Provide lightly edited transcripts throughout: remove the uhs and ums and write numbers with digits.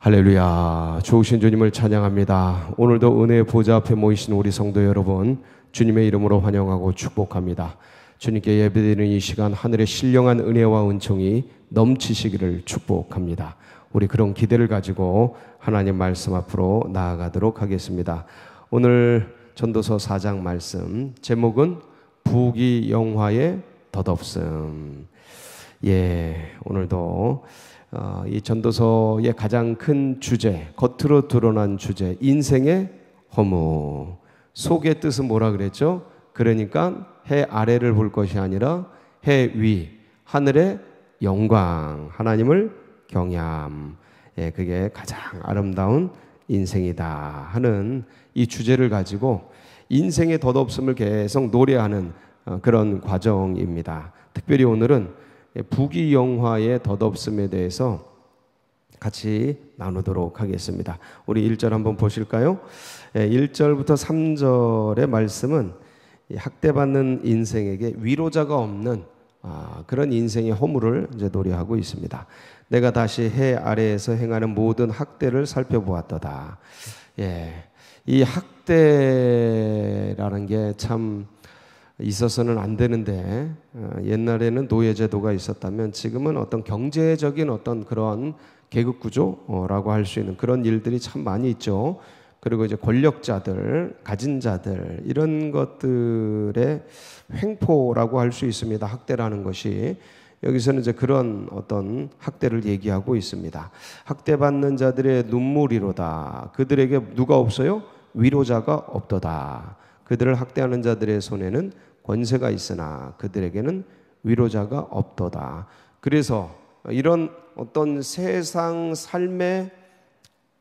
할렐루야. 좋으신 주님을 찬양합니다. 오늘도 은혜의 보좌 앞에 모이신 우리 성도 여러분, 주님의 이름으로 환영하고 축복합니다. 주님께 예배드리는 이 시간 하늘의 신령한 은혜와 은총이 넘치시기를 축복합니다. 우리 그런 기대를 가지고 하나님 말씀 앞으로 나아가도록 하겠습니다. 오늘 전도서 4장 말씀 제목은 부귀영화의 덧없음. 오늘도 이 전도서의 가장 큰 주제, 겉으로 드러난 주제, 인생의 허무. 속의 뜻은 뭐라 그랬죠? 그러니까 해 아래를 볼 것이 아니라 해 위, 하늘의 영광, 하나님을 경외함. 그게 가장 아름다운 인생이다 하는 이 주제를 가지고 인생의 덧없음을 계속 노래하는 그런 과정입니다. 특별히 오늘은 부귀영화의 덧없음에 대해서 같이 나누도록 하겠습니다. 우리 1절 한번 보실까요? 1절부터 3절의 말씀은 학대받는 인생에게 위로자가 없는 그런 인생의 허물을 이제 노래하고 있습니다. 내가 다시 해 아래에서 행하는 모든 학대를 살펴보았도다. 이 학대라는 게 참 있어서는 안 되는데, 옛날에는 노예제도가 있었다면 지금은 어떤 경제적인 어떤 그런 계급 구조라고 할 수 있는 그런 일들이 참 많이 있죠. 그리고 이제 권력자들, 가진 자들, 이런 것들의 횡포라고 할 수 있습니다. 학대라는 것이. 여기서는 이제 그런 어떤 학대를 얘기하고 있습니다. 학대받는 자들의 눈물이로다. 그들에게 누가 없어요? 위로자가 없도다. 그들을 학대하는 자들의 손에는 권세가 있으나 그들에게는 위로자가 없도다. 그래서 이런 어떤 세상 삶의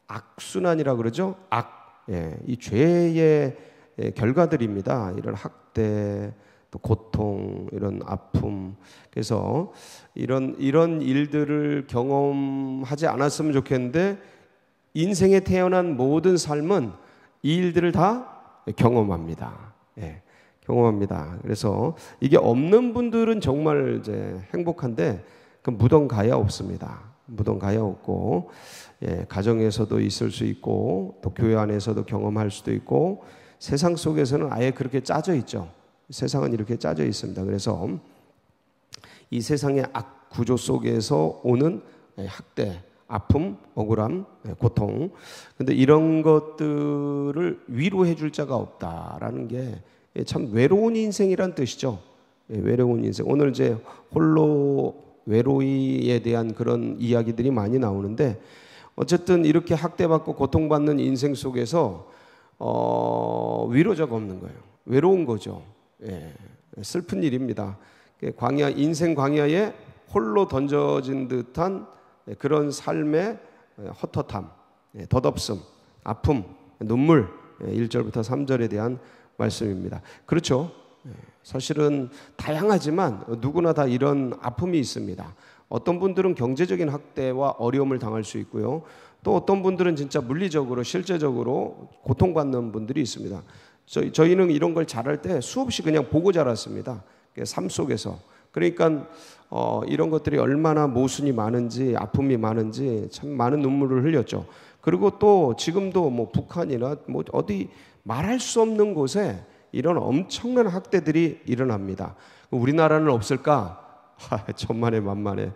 악순환이라 그러죠. 이 죄의 결과들입니다. 이런 학대, 또 고통, 이런 아픔. 그래서 이런 일들을 경험하지 않았으면 좋겠는데, 인생에 태어난 모든 삶은 이 일들을 다 경험합니다. 경험합니다. 그래서 이게 없는 분들은 정말 이제 행복한데, 그 무덤 가야 없습니다. 무덤 가야 없고, 가정에서도 있을 수 있고, 또 교회 안에서도 경험할 수도 있고, 세상 속에서는 아예 그렇게 짜져 있죠. 세상은 이렇게 짜져 있습니다. 그래서 이 세상의 악 구조 속에서 오는 학대, 아픔, 억울함, 고통. 근데 이런 것들을 위로해 줄 자가 없다라는 게 참 외로운 인생이란 뜻이죠. 외로운 인생. 오늘 이제 홀로 외로이에 대한 그런 이야기들이 많이 나오는데, 어쨌든 이렇게 학대받고 고통받는 인생 속에서 위로자가 없는 거예요. 외로운 거죠. 슬픈 일입니다. 광야, 인생 광야에 홀로 던져진 듯한 그런 삶의 헛헛함, 덧없음, 아픔, 눈물, 1절부터 3절에 대한 말씀입니다. 그렇죠. 사실은 다양하지만 누구나 다 이런 아픔이 있습니다. 어떤 분들은 경제적인 학대와 어려움을 당할 수 있고요. 또 어떤 분들은 진짜 물리적으로, 실제적으로 고통받는 분들이 있습니다. 저희는 이런 걸 자랄 때 수없이 그냥 보고 자랐습니다. 삶 속에서. 그러니까 이런 것들이 얼마나 모순이 많은지, 아픔이 많은지 참 많은 눈물을 흘렸죠. 그리고 또 지금도 뭐 북한이나 뭐 어디 말할 수 없는 곳에 이런 엄청난 학대들이 일어납니다. 우리나라는 없을까? 천만에 만만에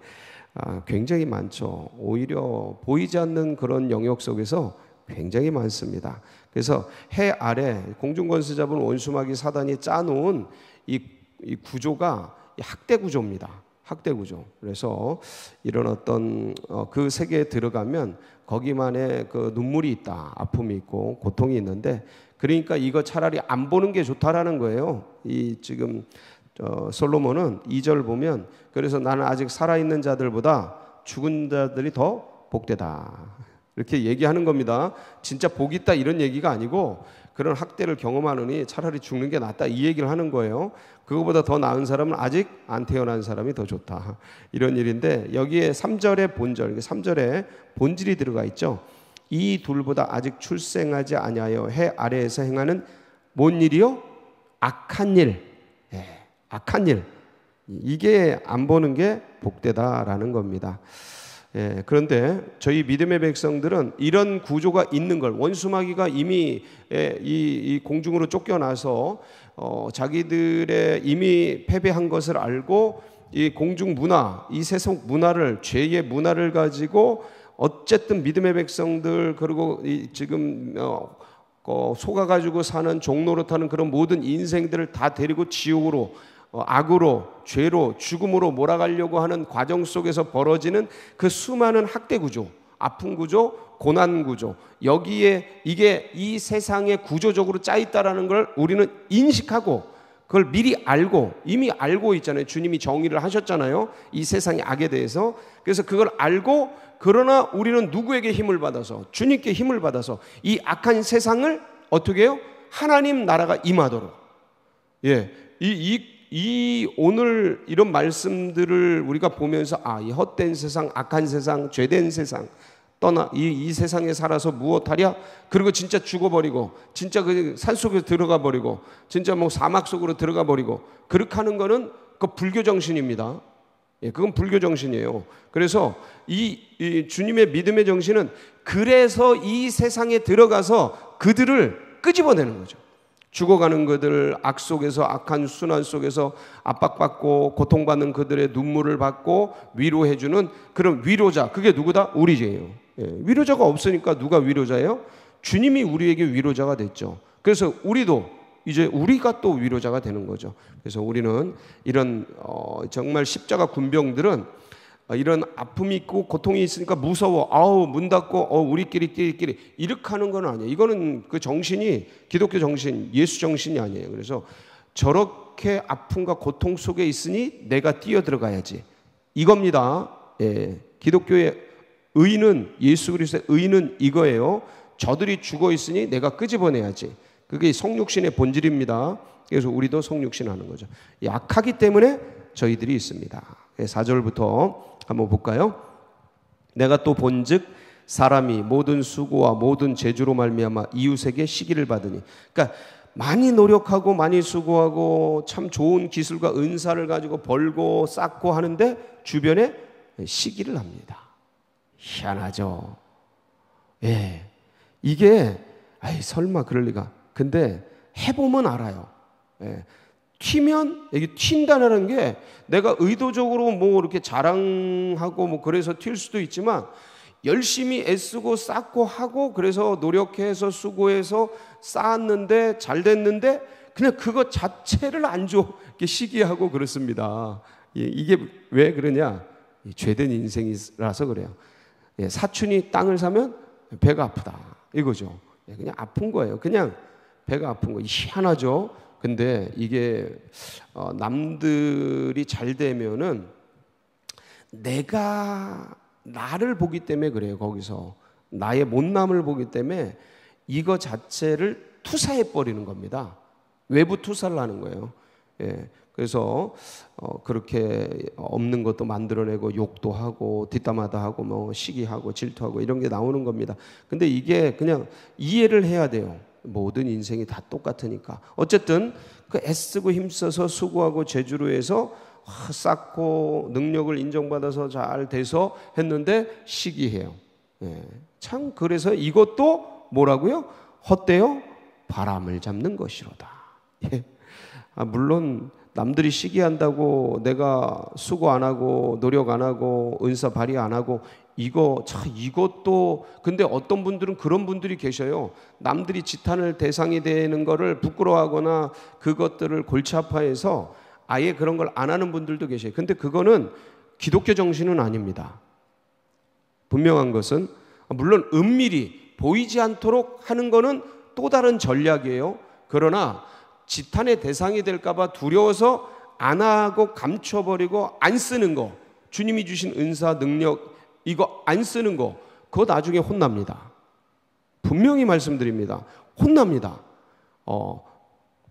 굉장히 많죠. 오히려 보이지 않는 그런 영역 속에서 굉장히 많습니다. 그래서 해 아래 공중권세 잡은 원수마귀 사단이 짜놓은 이 구조가 학대 구조입니다. 학대 구조. 그래서 이런 어떤 그 세계에 들어가면 거기만의 그 눈물이 있다, 아픔이 있고 고통이 있는데, 그러니까 이거 차라리 안 보는 게 좋다라는 거예요. 이 지금 솔로몬은 2절 보면, 그래서 나는 아직 살아있는 자들보다 죽은 자들이 더 복되다, 이렇게 얘기하는 겁니다. 진짜 복 있다 이런 얘기가 아니고, 그런 학대를 경험하느니 차라리 죽는 게 낫다 이 얘기를 하는 거예요. 그거보다 더 나은 사람은 아직 안 태어난 사람이 더 좋다, 이런 일인데, 여기에 3절의 본절, 3절에 본질이 들어가 있죠. 이 둘보다 아직 출생하지 아니하여 해 아래에서 행하는 뭔 일이요? 악한 일. 악한 일. 이게 안 보는 게 복되다라는 겁니다. 그런데 저희 믿음의 백성들은 이런 구조가 있는 걸, 원수마귀가 이미 이 공중으로 쫓겨나서 자기들의 이미 패배한 것을 알고 이 공중 문화, 이 세속 문화를, 죄의 문화를 가지고 어쨌든 믿음의 백성들, 그리고 지금 속아가지고 사는 종노릇하는 그런 모든 인생들을 다 데리고 지옥으로, 악으로, 죄로, 죽음으로 몰아가려고 하는 과정 속에서 벌어지는 그 수많은 학대 구조, 아픈 구조, 고난 구조, 여기에 이게 이 세상에 구조적으로 짜 있다라는 걸 우리는 인식하고 그걸 미리 알고, 이미 알고 있잖아요. 주님이 정의를 하셨잖아요, 이 세상의 악에 대해서. 그래서 그걸 알고, 그러나 우리는 누구에게 힘을 받아서, 주님께 힘을 받아서 이 악한 세상을 어떻게 해요? 하나님 나라가 임하도록. 이 오늘 이런 말씀들을 우리가 보면서 이 헛된 세상, 악한 세상, 죄된 세상, 떠나 이 세상에 살아서 무엇하랴? 그리고 진짜 죽어버리고, 진짜 그 산속에 들어가 버리고, 진짜 뭐 사막 속으로 들어가 버리고, 그렇게 하는 거는 그 불교 정신입니다. 그건 불교 정신이에요. 그래서 이 주님의 믿음의 정신은 그래서 이 세상에 들어가서 그들을 끄집어내는 거죠. 죽어가는 그들, 악 속에서, 악한 순환 속에서 압박받고 고통받는 그들의 눈물을 받고 위로해주는 그런 위로자, 그게 누구다? 우리 죄예요. 위로자가 없으니까 누가 위로자예요? 주님이 우리에게 위로자가 됐죠. 그래서 우리도 이제 우리가 또 위로자가 되는 거죠. 그래서 우리는 이런 정말 십자가 군병들은 이런 아픔이 있고 고통이 있으니까 무서워, 문 닫고 우리끼리 이렇게 하는 건 아니에요. 이거는 그 정신이 기독교 정신, 예수 정신이 아니에요. 그래서 저렇게 아픔과 고통 속에 있으니 내가 뛰어 들어가야지, 이겁니다. 기독교의 의는, 예수 그리스도의 의는 이거예요. 저들이 죽어 있으니 내가 끄집어내야지. 그게 성육신의 본질입니다. 그래서 우리도 성육신 하는 거죠. 약하기 때문에 저희들이 있습니다. 4절부터 한번 볼까요? 내가 또 본즉 사람이 모든 수고와 모든 재주로 말미암아 이웃에게 시기를 받으니, 그러니까 많이 노력하고 많이 수고하고 참 좋은 기술과 은사를 가지고 벌고 쌓고 하는데 주변에 시기를 합니다. 희한하죠. 이게 설마 그럴 리가. 근데 해보면 알아요. 튀면, 이게 튄다는 게 내가 의도적으로 뭐 이렇게 자랑하고 뭐 그래서 튈 수도 있지만, 열심히 애쓰고 쌓고 하고 그래서 노력해서 수고해서 쌓았는데 잘 됐는데 그냥 그것 자체를 안 좋게 시기하고 그렇습니다. 이게 왜 그러냐? 죄된 인생이라서 그래요. 사촌이 땅을 사면 배가 아프다, 이거죠. 그냥 아픈 거예요. 그냥 배가 아픈 거. 희한하죠. 근데 이게 남들이 잘 되면은 내가 나를 보기 때문에 그래요. 거기서 나의 못남을 보기 때문에 이거 자체를 투사해 버리는 겁니다. 외부 투사를 하는 거예요. 그래서 그렇게 없는 것도 만들어내고 욕도 하고 뒷담화도 하고 뭐 시기하고 질투하고 이런 게 나오는 겁니다. 근데 이게 그냥 이해를 해야 돼요. 모든 인생이 다 똑같으니까. 어쨌든 그 애쓰고 힘써서 수고하고 재주로 해서 쌓고 능력을 인정받아서 잘 돼서 했는데 시기해요. 참, 그래서 이것도 뭐라고요? 헛되어 바람을 잡는 것이로다. 물론 남들이 시기한다고 내가 수고 안 하고 노력 안 하고 은사 발휘 안 하고 이것도. 근데 어떤 분들은 그런 분들이 계셔요. 남들이 지탄을 대상이 되는 거를 부끄러워하거나 그것들을 골치 아파해서 아예 그런 걸 안 하는 분들도 계셔요. 근데 그거는 기독교 정신은 아닙니다. 분명한 것은, 물론 은밀히 보이지 않도록 하는 거는 또 다른 전략이에요. 그러나 지탄의 대상이 될까 봐 두려워서 안 하고 감춰버리고 안 쓰는 거, 주님이 주신 은사, 능력 이거 안 쓰는 거, 그거 나중에 혼납니다. 분명히 말씀드립니다. 혼납니다.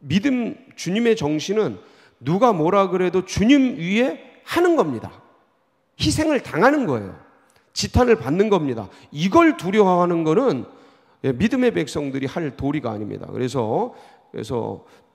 믿음, 주님의 정신은 누가 뭐라 그래도 주님 위에 하는 겁니다. 희생을 당하는 거예요. 지탄을 받는 겁니다. 이걸 두려워하는 거는 믿음의 백성들이 할 도리가 아닙니다. 그래서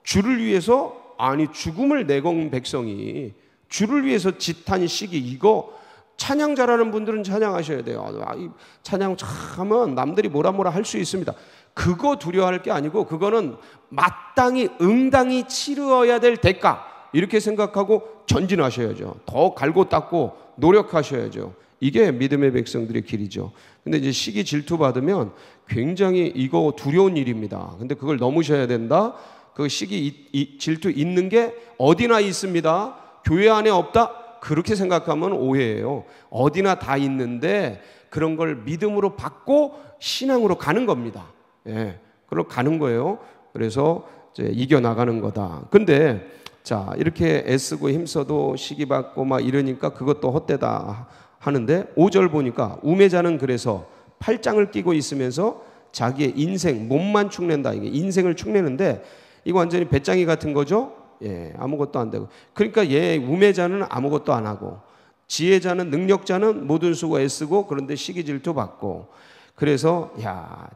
주를 위해서, 아니 죽음을 내건 백성이 주를 위해서 지탄 시기, 이거 찬양 잘하는 분들은 찬양하셔야 돼요. 이 찬양 하면 남들이 뭐라 할 수 있습니다. 그거 두려워할 게 아니고 그거는 마땅히 응당히 치르어야 될 대가, 이렇게 생각하고 전진하셔야죠. 더 갈고 닦고 노력하셔야죠. 이게 믿음의 백성들의 길이죠. 근데 이제 시기 질투 받으면 굉장히 이거 두려운 일입니다. 근데 그걸 넘으셔야 된다. 그 시기 질투 있는 게 어디나 있습니다. 교회 안에 없다? 그렇게 생각하면 오해예요. 어디나 다 있는데 그런 걸 믿음으로 받고 신앙으로 가는 겁니다. 예, 그걸로 가는 거예요. 그래서 이제 이겨나가는 거다. 근데 자, 이렇게 애쓰고 힘써도 시기 받고 막 이러니까 그것도 헛되다 하는데 5절 보니까 우매자는 그래서 팔짱을 끼고 있으면서 자기의 인생, 몸만 축낸다. 이게 인생을 축내는데 이거 완전히 배짱이 같은 거죠. 예, 아무것도 안 되고. 그러니까 우매자는 아무것도 안 하고, 지혜자는, 능력자는 모든 수고 애쓰고 그런데 시기 질투 받고. 그래서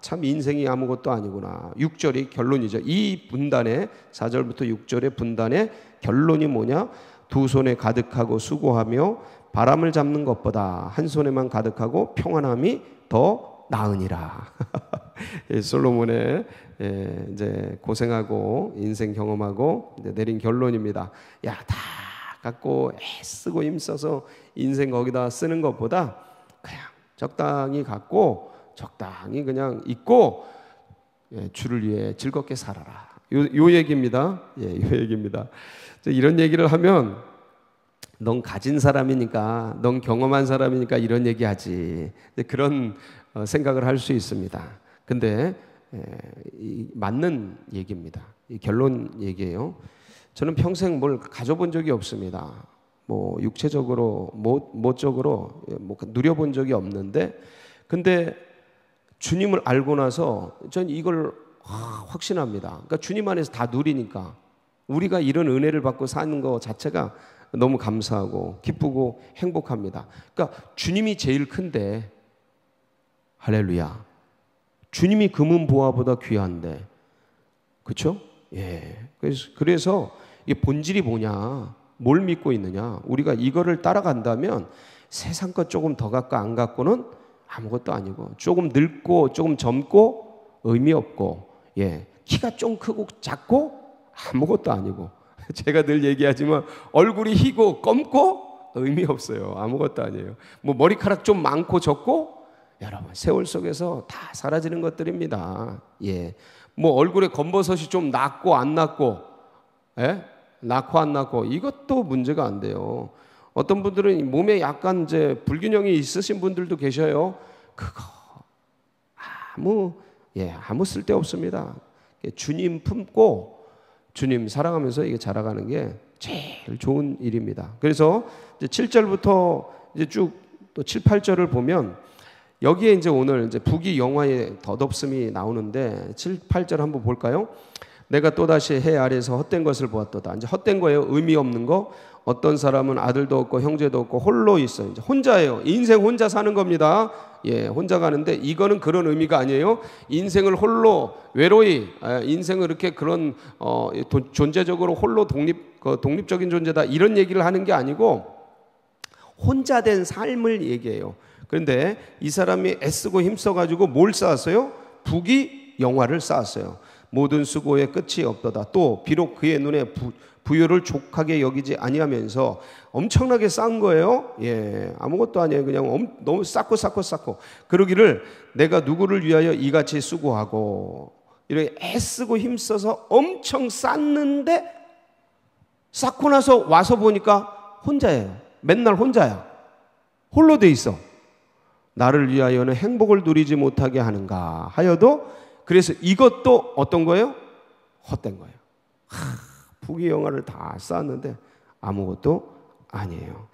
참 인생이 아무것도 아니구나. 6절이 결론이죠. 이 분단의 4절부터 6절의 분단의 결론이 뭐냐? 두 손에 가득하고 수고하며 바람을 잡는 것보다 한 손에만 가득하고 평안함이 더 나으니라. 솔로몬의 이제 고생하고 인생 경험하고 이제 내린 결론입니다. 다 갖고 애쓰고 힘써서 인생 거기다 쓰는 것보다 그냥 적당히 갖고 적당히 그냥 있고 주를 위해 즐겁게 살아라. 요 얘기입니다. 요 얘기입니다. 이런 얘기를 하면 넌 가진 사람이니까, 넌 경험한 사람이니까 이런 얘기하지. 그런 생각을 할 수 있습니다. 근데 맞는 얘기입니다. 결론 얘기예요. 저는 평생 뭘 가져본 적이 없습니다. 뭐 육체적으로, 모적으로 누려본 적이 없는데, 근데 주님을 알고 나서 전 이걸 확신합니다. 그러니까 주님 안에서 다 누리니까 우리가 이런 은혜를 받고 사는 것 자체가 너무 감사하고 기쁘고 행복합니다. 그러니까 주님이 제일 큰데, 할렐루야. 주님이 금은 보화보다 귀한데, 그렇죠? 예. 그래서 이게 본질이 뭐냐? 뭘 믿고 있느냐? 우리가 이거를 따라간다면 세상 것 조금 더 갖고 안 갖고는 아무것도 아니고, 조금 늙고 조금 젊고 의미 없고, 키가 좀 크고 작고 아무것도 아니고, 제가 늘 얘기하지만 얼굴이 희고 검고 의미 없어요. 아무것도 아니에요. 뭐 머리카락 좀 많고 적고, 여러분 세월 속에서 다 사라지는 것들입니다. 뭐 얼굴에 검버섯이 좀 났고 안 났고, 낳고 안 낳고 이것도 문제가 안 돼요. 어떤 분들은 몸에 약간 이제 불균형이 있으신 분들도 계셔요. 그거 아무 쓸데 없습니다. 주님 품고 주님 사랑하면서 이게 자라가는 게 제일 좋은 일입니다. 그래서 이제 7절부터 이제 쭉 또 7, 8절을 보면 여기에 이제 오늘 이제 북이 영화의 덧없음이 나오는데 7, 8절 한번 볼까요? 내가 또다시 해 아래에서 헛된 것을 보았도다. 이제 헛된 거예요. 의미 없는 거. 어떤 사람은 아들도 없고 형제도 없고 홀로 있어요. 이제 혼자예요. 인생 혼자 사는 겁니다. 혼자 가는데 이거는 그런 의미가 아니에요. 인생을 홀로 외로이, 인생을 이렇게 그런 존재적으로 홀로 독립적인 존재다 이런 얘기를 하는 게 아니고 혼자 된 삶을 얘기해요. 그런데 이 사람이 애쓰고 힘써가지고 뭘 쌓았어요? 북이 영화를 쌓았어요. 모든 수고의 끝이 없도다. 또 비록 그의 눈에 부요를 족하게 여기지 아니하면서 엄청나게 쌓은 거예요. 아무것도 아니에요. 그냥 너무 쌓고 그러기를 내가 누구를 위하여 이같이 수고하고, 이렇게 애쓰고 힘써서 엄청 쌓는데 쌓고 나서 와서 보니까 혼자예요. 맨날 혼자야. 홀로 돼 있어. 나를 위하여는 행복을 누리지 못하게 하는가 하여도, 그래서 이것도 어떤 거예요? 헛된 거예요. 북이 영화를 다 쌓았는데 아무것도 아니에요.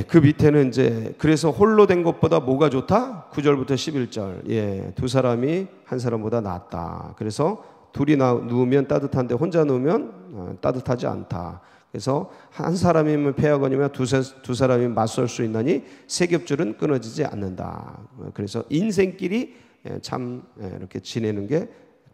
그 밑에는 이제 그래서 홀로 된 것보다 뭐가 좋다? 9절부터 11절. 두 사람이 한 사람보다 낫다. 그래서 둘이 누우면 따뜻한데 혼자 누우면 따뜻하지 않다. 그래서 한 사람이면 패하거니와 두 사람이 맞설 수 있나니 세 겹줄은 끊어지지 않는다. 그래서 인생끼리 참 이렇게 지내는 게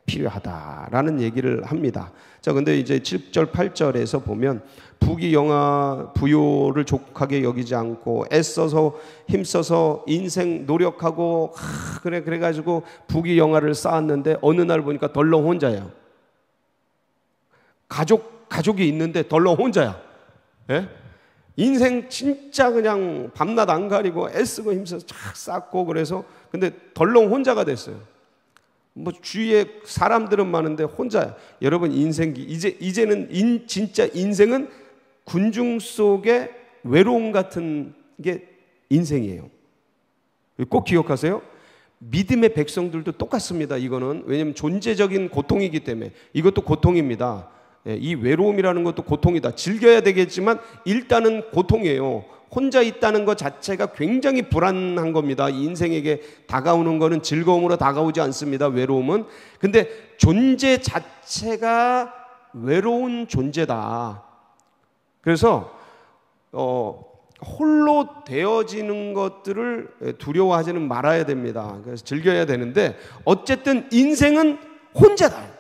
필요하다라는 얘기를 합니다. 자, 근데 이제 7절 8절에서 보면 부귀영화 부요를 족하게 여기지 않고 애써서 힘써서 인생 노력하고 그래가지고 부귀영화를 쌓았는데 어느 날 보니까 덜렁 혼자야. 가족이 있는데 덜렁 혼자야. 예? 인생 진짜 그냥 밤낮 안 가리고 애쓰고 힘써서 쫙 쌓고 그래서 근데 덜렁 혼자가 됐어요. 뭐 주위에 사람들은 많은데 혼자야. 여러분 인생기 이제는 진짜 인생은 군중 속의 외로움 같은 게 인생이에요. 꼭 기억하세요. 믿음의 백성들도 똑같습니다. 이거는 왜냐하면 존재적인 고통이기 때문에 이것도 고통입니다. 이 외로움이라는 것도 고통이다. 즐겨야 되겠지만 일단은 고통이에요. 혼자 있다는 것 자체가 굉장히 불안한 겁니다. 인생에게 다가오는 것은 즐거움으로 다가오지 않습니다. 외로움은. 근데 존재 자체가 외로운 존재다. 그래서 홀로 되어지는 것들을 두려워하지는 말아야 됩니다. 그래서 즐겨야 되는데 어쨌든 인생은 혼자다.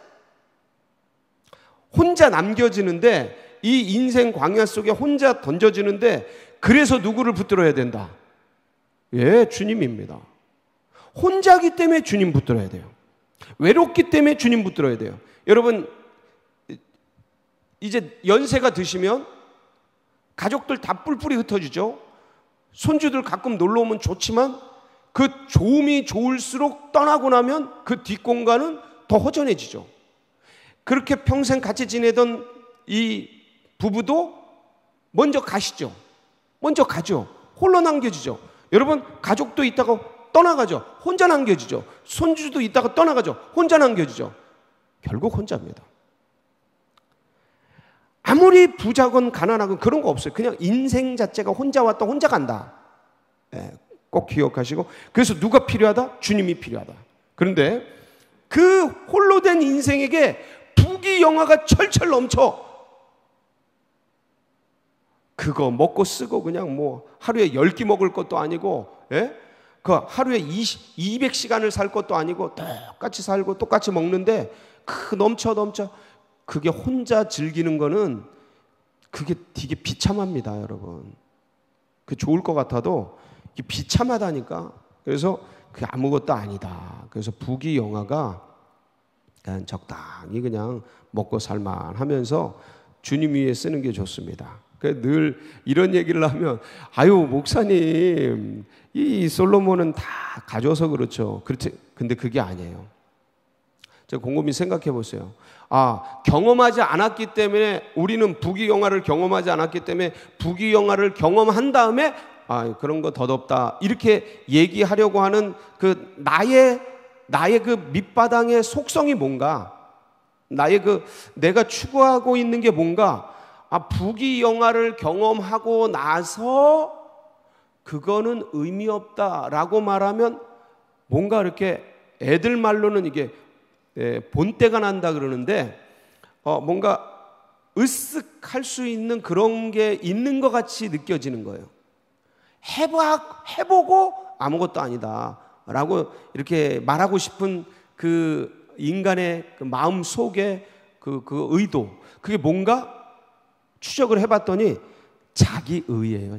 혼자 남겨지는데 이 인생 광야 속에 혼자 던져지는데 그래서 누구를 붙들어야 된다? 예, 주님입니다. 혼자기 때문에 주님 붙들어야 돼요. 외롭기 때문에 주님 붙들어야 돼요. 여러분 이제 연세가 드시면 가족들 다 뿔뿔이 흩어지죠. 손주들 가끔 놀러 오면 좋지만 그 좋음이 좋을수록 떠나고 나면 그 뒷공간은 더 허전해지죠. 그렇게 평생 같이 지내던 이 부부도 먼저 가시죠. 먼저 가죠. 홀로 남겨지죠. 여러분 가족도 있다가 떠나가죠. 혼자 남겨지죠. 손주도 있다가 떠나가죠. 혼자 남겨지죠. 결국 혼자입니다. 아무리 부자건 가난하건 그런 거 없어요. 그냥 인생 자체가 혼자 왔다 혼자 간다. 꼭 기억하시고 그래서 누가 필요하다? 주님이 필요하다. 그런데 그 홀로 된 인생에게 부귀영화가 철철 넘쳐. 그거 먹고 쓰고 그냥 뭐 하루에 10끼 먹을 것도 아니고 그 하루에 200시간을 살 것도 아니고 똑같이 살고 똑같이 먹는데 넘쳐 그게 혼자 즐기는 거는 그게 되게 비참합니다, 여러분. 그 좋을 것 같아도 이게 비참하다니까. 그래서 그게 아무것도 아니다. 그래서 부귀영화가 그냥 적당히 그냥 먹고 살만하면서 주님 위에 쓰는 게 좋습니다. 늘 이런 얘기를 하면 아유 목사님 이 솔로몬은 다 가져서 그렇죠. 근데 그게 아니에요. 제가 곰곰이 생각해 보세요. 경험하지 않았기 때문에 우리는 부귀영화를 경험하지 않았기 때문에 부귀영화를 경험한 다음에 그런 거 덧없다 이렇게 얘기하려고 하는 그 나의 그 밑바닥의 속성이 뭔가, 나의 그 내가 추구하고 있는 게 뭔가. 부귀영화를 경험하고 나서 그거는 의미 없다라고 말하면 뭔가 이렇게 애들 말로는 이게 본때가 난다 그러는데 뭔가 으쓱할 수 있는 그런 게 있는 것 같이 느껴지는 거예요. 해보고 아무것도 아니다 라고 이렇게 말하고 싶은 그 인간의 그 마음 속에 그 의도, 그게 뭔가 추적을 해봤더니 자기의예요.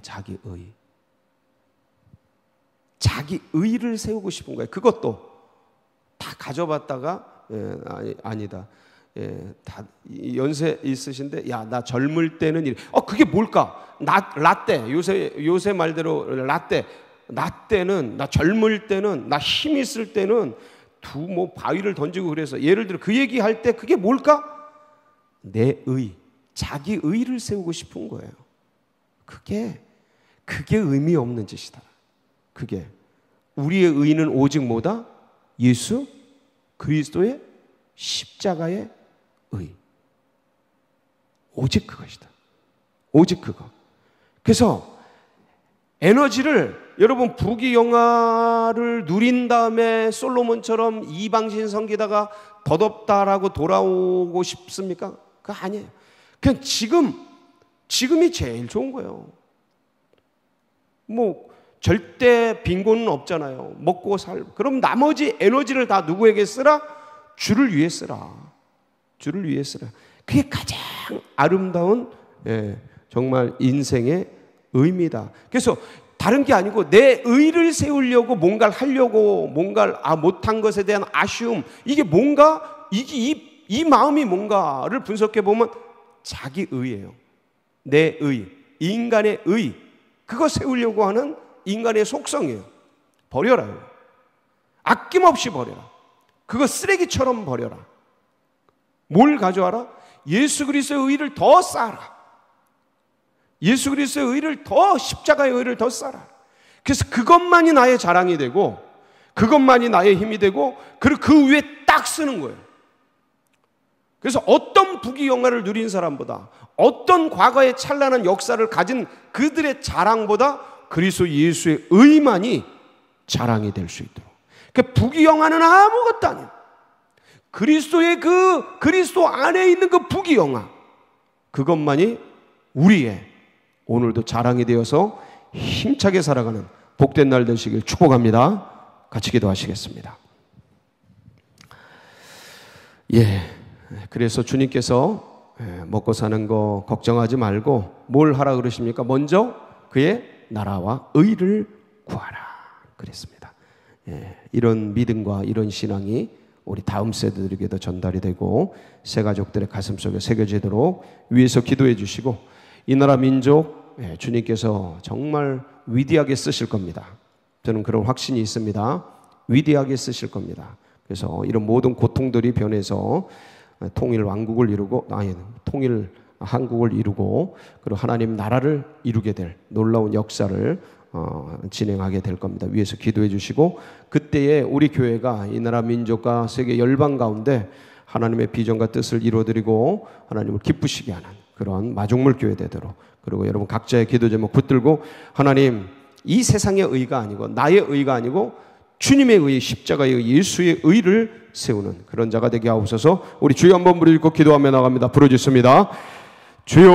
자기의를 세우고 싶은 거예요. 그것도 다 가져봤다가 아니다. 다 연세 있으신데 나 젊을 때는 그게 뭘까? 라떼 요새 말대로 라떼. 나 때는, 나 젊을 때는, 나 힘 있을 때는 바위를 던지고 그래서 예를 들어 그 얘기할 때 그게 뭘까? 내 의. 자기 의를 세우고 싶은 거예요. 그게 의미 없는 짓이다. 그게 우리의 의는 오직 뭐다? 예수 그리스도의 십자가의 의. 오직 그것이다. 오직 그거. 그래서 에너지를 여러분 부귀영화를 누린 다음에 솔로몬처럼 이방신 섬기다가 덧없다라고 돌아오고 싶습니까? 그거 아니에요. 그냥 지금이 제일 좋은 거예요. 절대 빈곤은 없잖아요. 먹고 살고. 그럼 나머지 에너지를 다 누구에게 쓰라? 주를 위해 쓰라. 주를 위해 쓰라. 그게 가장 아름다운 정말 인생의 의미다. 그래서 다른 게 아니고 내 의를 세우려고 뭔가를 하려고 뭔가를 못한 것에 대한 아쉬움, 이게 뭔가 이 마음이 뭔가를 분석해 보면 자기 의예요. 내 의, 인간의 의, 그거 세우려고 하는 인간의 속성이에요. 버려라. 아낌없이 버려라. 그거 쓰레기처럼 버려라. 뭘 가져와라? 예수 그리스도의 의를 더 쌓아라. 예수 그리스도의 의를 더, 십자가의 의를 더 쌓아라. 그래서 그것만이 나의 자랑이 되고, 그것만이 나의 힘이 되고, 그리고 그 위에 딱 쓰는 거예요. 그래서 어떤 부귀영화를 누린 사람보다, 어떤 과거의 찬란한 역사를 가진 그들의 자랑보다 그리스도 예수의 의만이 자랑이 될 수 있도록. 그 부귀영화는 아무것도 아니에요. 그리스도의 그리스도 안에 있는 그 부귀영화, 그것만이 우리의 오늘도 자랑이 되어서 힘차게 살아가는 복된 날 되시길 축복합니다. 같이 기도하시겠습니다. 그래서 주님께서 먹고 사는 거 걱정하지 말고 뭘 하라 그러십니까? 먼저 그의 나라와 의를 구하라 그랬습니다. 이런 믿음과 이런 신앙이 우리 다음 세대들에게도 전달이 되고 새 가족들의 가슴속에 새겨지도록 위에서 기도해 주시고, 이 나라 민족 주님께서 정말 위대하게 쓰실 겁니다. 저는 그런 확신이 있습니다. 위대하게 쓰실 겁니다. 그래서 이런 모든 고통들이 변해서 통일 왕국을 이루고, 통일 한국을 이루고, 그리고 하나님 나라를 이루게 될 놀라운 역사를 진행하게 될 겁니다. 위에서 기도해 주시고, 그때에 우리 교회가 이 나라 민족과 세계 열방 가운데 하나님의 비전과 뜻을 이루어드리고 하나님을 기쁘시게 하는 그런 마중물 교회 되도록, 그리고 여러분 각자의 기도 제목 붙들고, 하나님 이 세상의 의가 아니고 나의 의가 아니고 주님의 의, 십자가의 의, 예수의 의를 세우는 그런 자가 되게 하옵소서. 우리 주여 한번 부르짖고 기도하며 나갑니다. 부르짖습니다. 주여